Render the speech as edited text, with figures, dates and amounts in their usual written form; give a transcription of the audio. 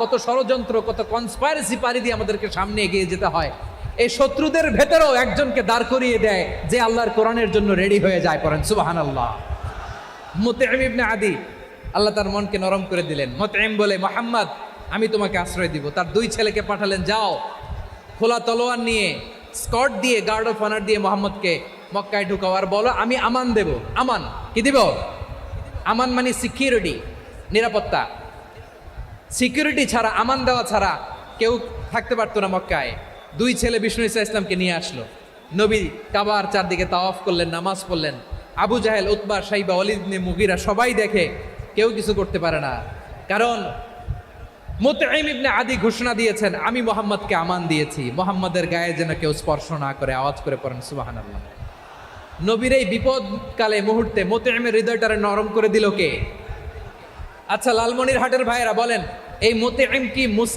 কত ষড়যন্ত্র, কত কনস্পাইরেসি পাড়ি দিয়ে আমাদেরকে সামনে এগিয়ে যেতে হয়। এই শত্রুদের ভেতরেও একজনকে দাঁড় করিয়ে দেয় যে আল্লাহর কোরআনের জন্য রেডি হয়ে যায়। পড়েন সুবহানাল্লাহ। মুতঈম ইবনে আদি, আল্লাহ তার মনকে নরম করে দিলেন। মুতঈম বলে, মুহাম্মদ আমি তোমাকে আশ্রয় দিব। তার দুই ছেলেকে পাঠালেন, যাও খোলা তলোয়ার নিয়ে, স্কট দিয়ে, গার্ড অফ অনার দিয়ে মোহাম্মদকে মক্কায় ঢুকাও, আর বলো আমি আমান দেব। আমান কি দিব? আমান মানে সিকিউরিটি, নিরাপত্তা। সিকিউরিটি ছাড়া, আমান দেওয়া ছাড়া কেউ থাকতে পারতো না মক্কায়। দুই ছেলে বিষ্ণু ইসা ইসলামকে নিয়ে আসলো। নবী কাবার চারদিকে তাওয়াফ করলেন, নামাজ পড়লেন। আবু জাহেল, উতবা, সাইবা, ওয়ালিদ ইবনে মুগীরা সবাই দেখে, কেউ কিছু করতে পারে না। কারণ মুতঈম ইবনে আদি ঘোষণা দিয়েছেন, আমি মুহাম্মদকে আমান দিয়েছি, মুহাম্মদের গায়ে যেন কেউ স্পর্শ না করে। আওয়াজ করে পড়েন সুবহানাল্লাহ। নবীর এই বিপদকালে মুহূর্তে মুতঈমের হৃদয়টারে নরম করে দিল কে? আচ্ছা, লালমনিরহাটের ভাইয়েরা বলেন, এই মুতঈম কি মুসলিম?